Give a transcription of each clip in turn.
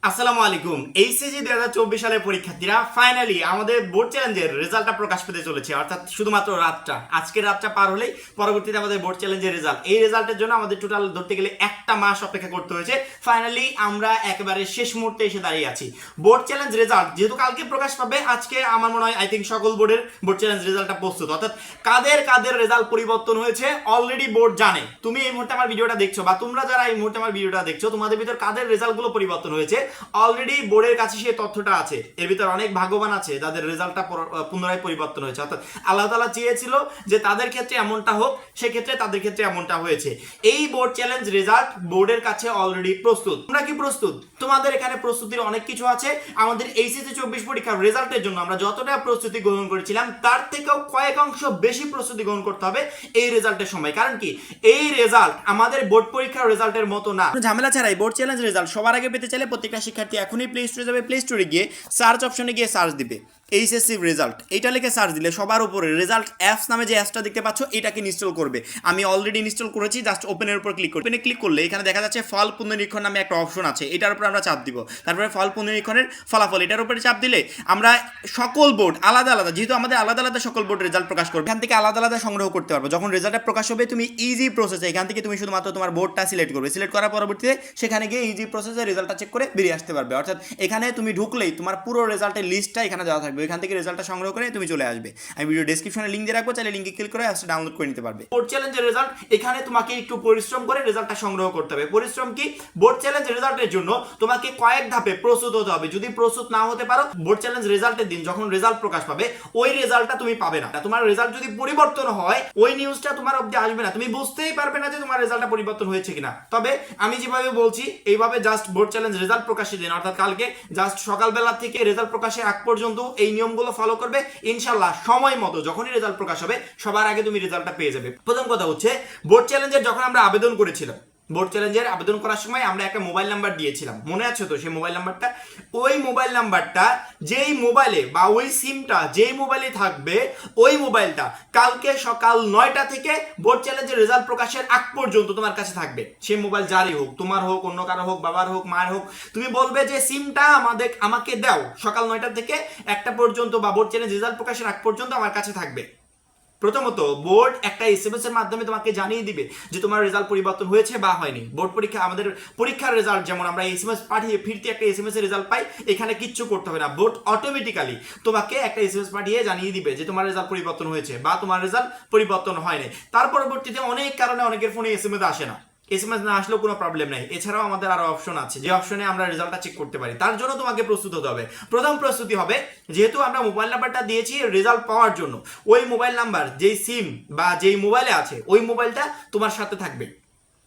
আসসালামু আলাইকুম। এইচএসসি 2024 সালের পরীক্ষার্থীরা ফাইনালি আমাদের বোর্ড চ্যালেঞ্জের রেজাল্টটা প্রকাশ পেতে চলেছে, অর্থাৎ শুধুমাত্র রাতটা, আজকের রাতটা পার হলেই পরবর্তীতে আমাদের বোর্ড চ্যালেঞ্জের রেজাল্ট। এই রেজাল্টের জন্য আমাদের টোটাল ধরতে গেলে একটা মাস অপেক্ষা করতে হয়েছে। ফাইনালি আমরা একেবারে শেষ মুহূর্তে এসে দাঁড়িয়ে আছি। বোর্ড চ্যালেঞ্জ রেজাল্ট যেহেতু কালকে প্রকাশ পাবে, আজকে আমার মনে হয় আই থিঙ্ক সকল বোর্ডের বোর্ড চ্যালেঞ্জ রেজাল্টটা প্রস্তুত, অর্থাৎ কাদের কাদের রেজাল্ট পরিবর্তন হয়েছে অলরেডি বোর্ড জানে। তুমি এই মুহূর্তে আমার ভিডিওটা দেখছো বা তোমরা যারা এই মুহূর্তে আমার ভিডিওটা দেখছো, তোমাদের ভিতর কাদের রেজাল্টগুলো পরিবর্তন হয়েছে অলরেডি বোর্ডের কাছে সেই তথ্যটা আছে। এর ভিতর অনেক ভাগ্যবান আছে যাদের রেজাল্টটা পুনরায় পরিবর্তন হয়েছে, অর্থাৎ আল্লাহ তাআলা চেয়েছিল যে তাদের ক্ষেত্রে এমনটা হোক, সেক্ষেত্রে তাদের ক্ষেত্রে এমনটা হয়েছে। এই বোর্ড চ্যালেঞ্জ রেজাল্ট বোর্ডের কাছে অলরেডি প্রস্তুত। তোমরা কি প্রস্তুত? তোমাদের এখানে প্রস্তুতির অনেক কিছু আছে। আমাদের এইচএসসি 24 পরীক্ষার রেজাল্টের জন্য আমরা যতটা প্রস্তুতি গ্রহণ করেছিলাম তার থেকেও কয়েক অংশ বেশি প্রস্তুতি গ্রহণ করতে হবে এই রেজাল্টের সময়। কারণ কি, এই রেজাল্ট আমাদের বোর্ড পরীক্ষার রেজাল্টের মতো না। ঝামেলা ছাড়াই বোর্ড চ্যালেঞ্জ রেজাল্ট সবার আগে পেতে চাইলে প্রত্যেকটা শিক্ষার্থী এখনই প্লে স্টোরে যাবে, প্লে স্টোরে গিয়ে সার্চ অপশনে গিয়ে সার্চ দিবে এইচএসসি রেজাল্ট, এইটা লিখে সার্চ দিলে সবার উপরে রেজাল্ট অ্যাপস নামে যে অ্যাপসটা দেখতে পাচ্ছ এটাকে ইনস্টল করবে। আমি অলরেডি ইনস্টল করেছি, জাস্ট ওপেনের উপর ক্লিক করবে। ওপেনে ক্লিক করলে এখানে দেখা যাচ্ছে ফল পুনরীক্ষণ নামে একটা অপশন আছে, এটার উপর আমরা চাপ দিব। তারপরে ফল পুনরীক্ষণের ফলাফল, এটার উপরে চাপ দিলে আমরা সকল বোর্ড আলাদা আলাদা, যেহেতু আমাদের আলাদা আলাদা সকল বোর্ড রেজাল্ট প্রকাশ করবে, এখান থেকে আলাদা আলাদা সংগ্রহ করতে পারবো। যখন রেজাল্টটা প্রকাশ হবে তুমি ইজি প্রসেসে এখান থেকে তুমি শুধুমাত্র তোমার বোর্ডটা সিলেক্ট করবে, সিলেক্ট করার পরবর্তীতে সেখানে গিয়ে ইজি প্রসেসে রেজাল্টটা চেক করে বেরিয়ে আসতে পারবে। অর্থাৎ এখানে তুমি ঢুকলেই তোমার পুরো রেজাল্টের লিস্টটা এখানে দেওয়া থাকবে, এখান থেকে রেজাল্টটা সংগ্রহ করে তুমি চলে আসবে। আমি ভিডিও ডেসক্রিপশনে লিংক দিয়ে রাখবো, চাইলে লিংকে ক্লিক করে অ্যাপসটা ডাউনলোড করে নিতে পারবে। বোর্ড চ্যালেঞ্জের রেজাল্ট এখানে তোমাকে একটু পরিশ্রম করে রেজাল্টটা সংগ্রহ করতে হবে। পরিশ্রম কি, বোর্ড চ্যালেঞ্জ রেজাল্টের জন্য তোমাকে কয়েক ধাপে প্রস্তুত হতে হবে। যদি প্রস্তুত না হতে পারো, বোর্ড চ্যালেঞ্জ রেজাল্টের দিন যখন রেজাল্ট প্রকাশ পাবে ওই রেজাল্টটা তুমি পাবে না। তোমার রেজাল্ট যদি পরিবর্তন হয় ওই নিউজটা তোমার অবধি আসবে না, তুমি বুঝতেই পারবে না যে তোমার রেজাল্টটা পরিবর্তন হয়েছে কিনা। তবে আমি যেভাবে বলছি এইভাবে জাস্ট বোর্ড চ্যালেঞ্জ রেজাল্ট প্রকাশের দিন, অর্থাৎ কালকে জাস্ট সকালবেলা থেকে রেজাল্ট প্রকাশের আগ পর্যন্ত এই নিয়মগুলো ফলো করবে, ইনশাআল্লাহ সময় মতো যখনই রেজাল্ট প্রকাশ হবে সবার আগে তুমি রেজাল্টটা পেয়ে যাবে। প্রথম কথা হচ্ছে, বোর্ড চ্যালেঞ্জের যখন আমরা আবেদন করেছিলাম, বোর্ড চ্যালেঞ্জের আবেদন করার সময় আমরা একটা মোবাইল নাম্বার দিয়েছিলাম, মনে আছে তো সেই মোবাইল নাম্বারটা? ওই মোবাইল নাম্বারটা যেই মোবাইলে বা ওই সিমটা যেই মোবাইলে থাকবে, ওই মোবাইলটা কালকে সকাল 9টা থেকে বোর্ড চ্যালেঞ্জের রেজাল্ট প্রকাশের আগ পর্যন্ত তোমার কাছে থাকবে। সেই মোবাইল যারই হোক, তোমার হোক, অন্য কারো হোক, বাবার হোক, মায়ের হোক, তুমি বলবে যে সিমটা আমাকে দাও, সকাল 9টা থেকে 1টা পর্যন্ত বা বোর্ড চ্যালেঞ্জ রেজাল্ট প্রকাশের আগ পর্যন্ত আমার কাছে থাকবে। প্রথমত বোর্ড একটা এসএমএস এর মাধ্যমে তোমাকে জানিয়ে দিবে যে তোমার রেজাল্ট পরিবর্তন হয়েছে বা হয়নি। বোর্ড পরীক্ষা, আমাদের পরীক্ষার রেজাল্ট যেমন আমরা এসএমএস পাঠিয়ে ফিরতি একটা এসএমএস এর রেজাল্ট পাই, এখানে কিচ্ছু করতে হবে না। বোর্ড অটোমেটিক্যালি তোমাকে একটা এসএমএস পাঠিয়ে জানিয়ে দিবে যে তোমার রেজাল্ট পরিবর্তন হয়েছে বা তোমার রেজাল্ট পরিবর্তন হয়নি। তার পরবর্তীতে অনেক কারণে অনেকের ফোনে এসএমএস আসে না, এসএমএস না আসলেও কোনো প্রবলেম নাই। এছাড়াও আমাদের আরো অপশন আছে, যে অপশনে আমরা রেজাল্টটা চেক করতে পারি। তার জন্য তোমাকে প্রস্তুত হতে হবে। প্রথম প্রস্তুতি হবে, যেহেতু আমরা মোবাইল নাম্বারটা দিয়েছি রেজাল্ট পাওয়ার জন্য, ওই মোবাইল নাম্বার যেই সিম বা যেই মোবাইলে আছে ওই মোবাইলটা তোমার সাথে থাকবে,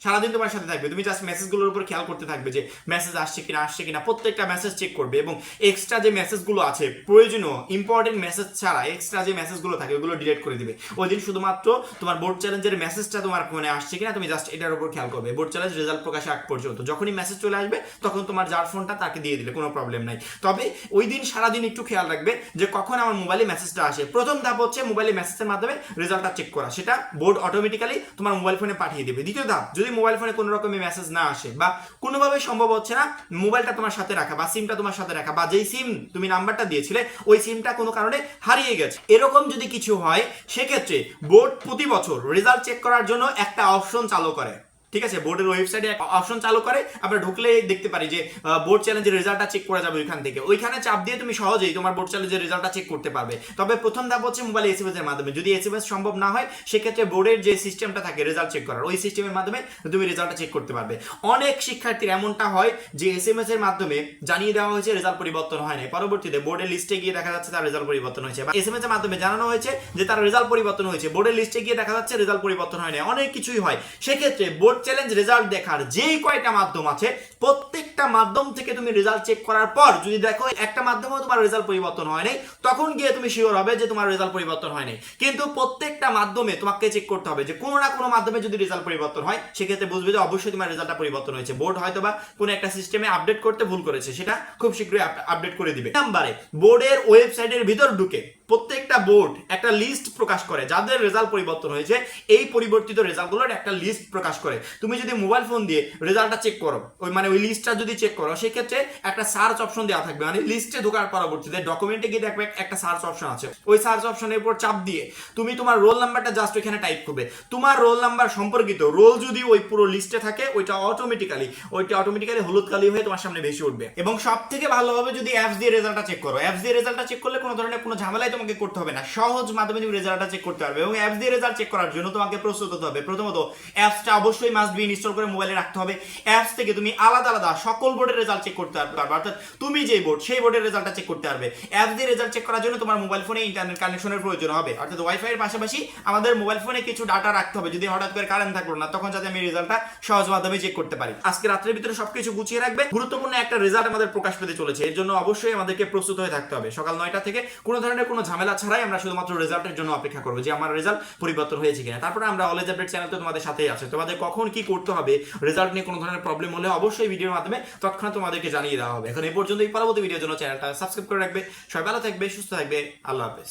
সারাদিন তোমার সাথে থাকবে। তুমি জাস্ট মেসেজগুলোর উপর খেয়াল করতে থাকবে যে মেসেজ আসছে কিনা, প্রত্যেকটা মেসেজ চেক করবে এবং এক্সট্রা যে মেসেজগুলো আছে, প্রয়োজনীয় ইম্পর্টেন্ট মেসেজ ছাড়া এক্সট্রা যে মেসেজগুলো থাকে ওগুলো ডিলিট করে দিবে। ওই দিন শুধুমাত্র তোমার বোর্ড চ্যালেঞ্জের মেসেজটা তোমার ফোনে আসছে কিনা তুমি জাস্ট এটার উপর খেয়াল করবে। বোর্ড চ্যালেঞ্জ রেজাল্ট প্রকাশে আগ পর্যন্ত যখনই মেসেজ চলে আসবে তখন তোমার যার ফোনটা তাকে দিয়ে দিলে কোনো প্রবলেম নাই। তবে ওই দিন সারাদিন একটু খেয়াল রাখবে যে কখন আমার মোবাইলে মেসেজটা আসে। প্রথম ধাপ হচ্ছে মোবাইলে মেসেজের মাধ্যমে রেজাল্টটা চেক করা, সেটা বোর্ড অটোমেটিক্যালি তোমার মোবাইল ফোনে পাঠিয়ে দেবে। দ্বিতীয় ধাপ, যদি মোবাইল ফোনে কোনো রকমের মেসেজ না আসে বা কোনোভাবে সম্ভব হচ্ছে না মোবাইলটা তোমার সাথে রাখা বা সিমটা তোমার সাথে রাখা, বা যেই সিম তুমি নাম্বারটা দিয়েছিলে ওই সিমটা কোনো কারণে হারিয়ে গেছে, এরকম যদি কিছু হয়, সেক্ষেত্রে বোর্ড প্রতি বছর রেজাল্ট চেক করার জন্য একটা অপশন চালু করে। ঠিক আছে, বোর্ডের ওয়েবসাইটে অপশন চালু করে, আমরা ঢুকলে দেখতে পারি যে বোর্ড চ্যালেঞ্জের রেজাল্টটা চেক করা যাবে ওইখান থেকে। ওইখানে চাপ দিয়ে তুমি সহজেই তোমার বোর্ড চ্যালেঞ্জের রেজাল্টটা চেক করতে পারবে। তবে প্রথম ধাপ হচ্ছে মোবাইলে এসএমএস এর মাধ্যমে। যদি এসএমএস সম্ভব না হয় সেক্ষেত্রে বোর্ডের যে সিস্টেমটা থাকে রেজাল্ট চেক করার, ওই সিস্টেমের মাধ্যমে তুমি রেজাল্টটা চেক করতে পারবে। অনেক শিক্ষার্থীর এমনটা হয় যে এসএমএস এর মাধ্যমে জানিয়ে দেওয়া হয়েছে রেজাল্ট পরিবর্তন হয় না, পরবর্তীতে বোর্ডের লিস্টে গিয়ে দেখা যাচ্ছে তার রেজাল্ট পরিবর্তন হয়েছে, বা এসএমএস এর মাধ্যমে জানানো হয়েছে যে তার রেজাল্ট পরিবর্তন হয়েছে, বোর্ডের লিস্টে গিয়ে দেখা যাচ্ছে রেজাল্ট পরিবর্তন হয় না। অনেক কিছুই হয়। সেক্ষেত্রে বোর্ড চ্যালেঞ্জ রেজাল্ট দেখার যেই কয়টা মাধ্যম আছে, প্রত্যেকটা মাধ্যম থেকে তুমি রেজাল্ট চেক করার পর যদি দেখো একটা মাধ্যমেও তোমার রেজাল্ট পরিবর্তন হয় নাই, তখন গিয়ে তুমি শিওর হবে যে তোমার রেজাল্ট পরিবর্তন হয় নাই। কিন্তু প্রত্যেকটা মাধ্যমে তোমাকে চেক করতে হবে যে কোনো না কোনো মাধ্যমে যদি রেজাল্ট পরিবর্তন হয়, সেক্ষেত্রে বুঝবে যে অবশ্যই তোমার রেজাল্টটা পরিবর্তন হয়েছে। বোর্ড হয়তোবা কোনো একটা সিস্টেমে আপডেট করতে ভুল করেছে, সেটা খুব শীঘ্রই আপডেট করে দিবে। নাম্বারে বোর্ডের ওয়েবসাইটের ভিতর ঢুকে প্রত্যেকটা বোর্ড একটা লিস্ট প্রকাশ করে, যাদের রেজাল্ট পরিবর্তন হয়েছে এই পরিবর্তিত রেজাল্টগুলোর একটা লিস্ট প্রকাশ করে। তুমি যদি মোবাইল ফোন দিয়ে রেজাল্টটা চেক করো, ওই লিস্টটা যদি চেক করো, সেক্ষেত্রে একটা সার্চ অপশন দেওয়া থাকবে, মানে লিস্টে ঢোকার পরবর্তীতে ডকুমেন্টে গিয়ে দেখবে একটা সার্চ অপশন আছে, ওই সার্চ অপশনের উপর চাপ দিয়ে তুমি তোমার রোল নাম্বারটা জাস্ট ওইখানে টাইপ করবে। তোমার রোল নাম্বার সম্পর্কিত রোল যদি ওই পুরো লিস্টে থাকে, ওইটা অটোমেটিক্যালি হলুদ কালি হয়ে তোমার সামনে ভেসে উঠবে। এবং সব থেকে ভালো হবে যদি অ্যাপস দিয়ে রেজাল্টটা চেক করো। অ্যাপস দিয়ে রেজাল্টটা চেক করলে কোনো ধরনের কোনো ঝামেলাই তোমাকে করতে হবে না, সহজ মাধ্যমে তুমি রেজাল্টটা চেক করতে পারবে। এবং অ্যাপস দিয়ে রেজাল্ট চেক করার জন্য তোমাকে প্রস্তুত হতে হবে। প্রথমত অ্যাপসটা অবশ্যই মাস্ট বি ইনস্টল করে মোবাইলে রাখতে হবে। অ্যাপস থেকে তুমি আলাদা আলাদা সকল বোর্ডের রেজাল্ট চেক করতে পারবে, অর্থাৎ তুমি যে বোর্ড সেই বোর্ডের রেজাল্টটা চেক করতে পারবে। অ্যাপস দিয়ে রেজাল্ট চেক করার জন্য তোমার মোবাইল ফোনে ইন্টারনেট কানেকশনের প্রয়োজন হবে, অর্থাৎ ওয়াইফাই এর পাশাপাশি আমাদের মোবাইল ফোনে কিছু ডাটা রাখতে হবে, যদি হঠাৎ করে কারেন্ট থাকলো না তখন যাতে আমি রেজাল্টটা সহজ মাধ্যমে চেক করতে পারি। আজকে রাত্রের ভিতরে সবকিছু গুছিয়ে রাখবে, গুরুত্বপূর্ণ একটা রেজাল্ট আমাদের প্রকাশ পেতে চলেছে, এর জন্য অবশ্যই আমাদেরকে প্রস্তুত হয়ে থাকতে হবে। সকাল 9টা থেকে কোনো ধরনের কোনো ঝামেলা ছাড়াই আমরা শুধুমাত্র রেজাল্টের জন্য অপেক্ষা করবো যে আমার রেজাল্ট পরিবর্তন হয়েছে কিনা। তারপরে আমরা অলওয়েজ আপডেট চ্যানেল তো তোমাদের সাথেই আছে, তোমাদের কখন কি করতে হবে রেজাল্ট নিয়ে কোনো ধরনের প্রবলেম হলে অবশ্যই ভিডিওর মাধ্যমে তৎক্ষণাৎ তোমাদেরকে জানিয়ে দেওয়া হবে। এখন এই পর্যন্তই, পরবর্তী ভিডিওর জন্য চ্যানেলটা সাবস্ক্রাইব করে রাখবে। সবাই ভালো থাকবে, সুস্থ থাকবে, আল্লাহ হাফেজ।